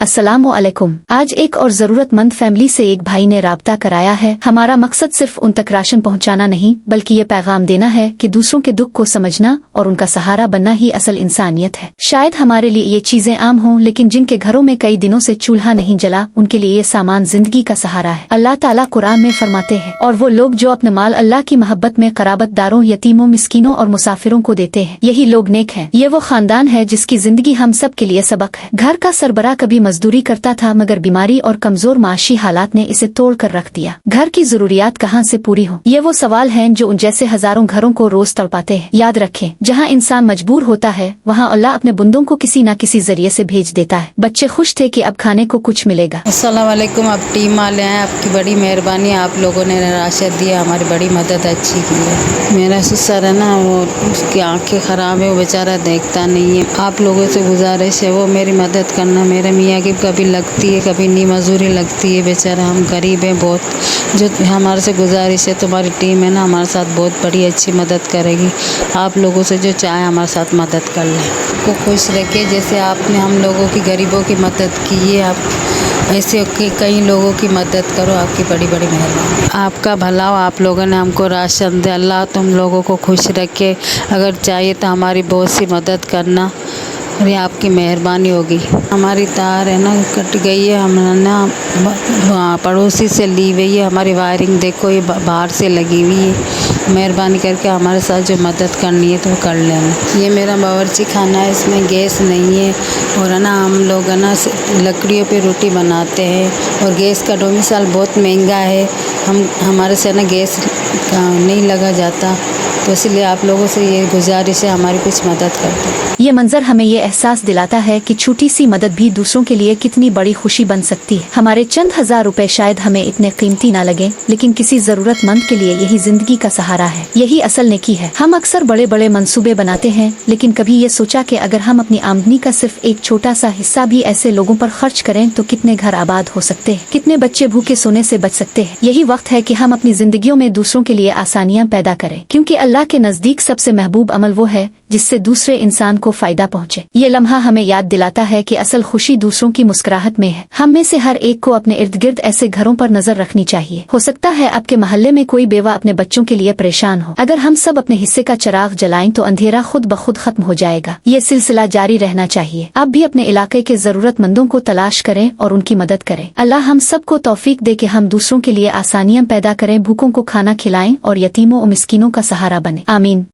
अस्सलामु अलैकुम। आज एक और जरूरतमंद फैमिली से एक भाई ने राब्ता कराया है। हमारा मकसद सिर्फ उन तक राशन पहुंचाना नहीं बल्कि ये पैगाम देना है कि दूसरों के दुख को समझना और उनका सहारा बनना ही असल इंसानियत है। शायद हमारे लिए ये चीजें आम हों, लेकिन जिनके घरों में कई दिनों से चूल्हा नहीं जला, उनके लिए ये सामान जिंदगी का सहारा है। अल्लाह ताला कुरान में फरमाते हैं, और वो लोग जो अपने माल अल्लाह की मोहब्बत में कराबतदारों, यतीमों, मिस्कीनों और मुसाफिरों को देते हैं, यही लोग नेक हैं। ये वो खानदान है जिसकी जिंदगी हम सब के लिए सबक है। घर का सरबराह कभी मजदूरी करता था, मगर बीमारी और कमजोर माशी हालात ने इसे तोड़ कर रख दिया। घर की जरूरियात कहाँ से पूरी हो, ये वो सवाल हैं जो उन जैसे हजारों घरों को रोज तड़पाते हैं। याद रखें, जहाँ इंसान मजबूर होता है वहाँ अल्लाह अपने बंदों को किसी न किसी जरिए से भेज देता है। बच्चे खुश थे कि अब खाने को कुछ मिलेगा। अस्सलाम वालेकुम। आप टीम वाले हैं, आपकी बड़ी मेहरबानी। आप लोगों ने राशन दिया, हमारी बड़ी मदद अच्छी की है। मेरा ससुर है ना, वो उसकी आंखें खराब है, वो बेचारा देखता नहीं है। आप लोगों से गुजारिश है वो मेरी मदद करना। मेरे मियाँ की कभी लगती है कभी नहीं मजदूरी लगती है, बेचारा हम गरीब हैं बहुत। जो हमारे से गुजारिश है, तुम्हारी टीम है ना हमारे साथ बहुत बड़ी अच्छी मदद करेगी। आप लोगों से जो चाहे हमारे साथ मदद कर लें। को खुश रखिए जैसे आपने हम लोगों की गरीबों की मदद की है, आप ऐसे कई लोगों की मदद करो। आपकी बड़ी बड़ी मेहरबानी। आपका भला हो, आप लोगों ने हमको राशन दे। अल्लाह तुम लोगों को खुश रखे। अगर चाहिए तो हमारी बहुत सी मदद करना, और ये आपकी मेहरबानी होगी। हमारी तार है ना कट गई है, हमने ना पड़ोसी से ली हुई है। हमारी वायरिंग देखो ये बाहर से लगी हुई है। मेहरबानी करके हमारे साथ जो मदद करनी है तो कर लेना। ये मेरा बावर्ची खाना है, इसमें गैस नहीं है, और है ना हम लोग है ना लकड़ियों पे रोटी बनाते हैं, और गैस का डोमिसाइल बहुत महंगा है। हमारे से ना गैस नहीं लगा जाता, तो इसलिए आप लोगों से ये गुजारिश है हमारी कुछ मदद कर दो। ये मंजर हमें ये एहसास दिलाता है कि छोटी सी मदद भी दूसरों के लिए कितनी बड़ी खुशी बन सकती है। हमारे चंद हजार रुपए शायद हमें इतने कीमती ना लगे, लेकिन किसी जरूरतमंद के लिए यही जिंदगी का सहारा है। यही असल नेकी है। हम अक्सर बड़े बड़े मंसूबे बनाते हैं, लेकिन कभी ये सोचा कि अगर हम अपनी आमदनी का सिर्फ एक छोटा सा हिस्सा भी ऐसे लोगों पर खर्च करें तो कितने घर आबाद हो सकते हैं, कितने बच्चे भूखे सोने से बच सकते हैं। यही वक्त है कि हम अपनी जिंदगियों में दूसरों के लिए आसानियाँ पैदा करें, क्योंकि अल्लाह के नजदीक सबसे महबूब अमल वो है जिससे दूसरे इंसान को फायदा पहुंचे। ये लम्हा हमें याद दिलाता है कि असल खुशी दूसरों की मुस्कुराहट में है। हम में से हर एक को अपने इर्द गिर्द ऐसे घरों पर नजर रखनी चाहिए। हो सकता है आपके मोहल्ले में कोई बेवा अपने बच्चों के लिए परेशान हो। अगर हम सब अपने हिस्से का चिराग जलाएं तो अंधेरा खुद ब खुद खत्म हो जाएगा। ये सिलसिला जारी रहना चाहिए। आप भी अपने इलाके के जरूरतमंदों को तलाश करें और उनकी मदद करें। अल्लाह हम सबको तौफीक दे कि हम दूसरों के लिए आसानियां पैदा करें, भूखों को खाना खिलाएं और यतीमों और मिस्कीनों का सहारा बने। आमीन।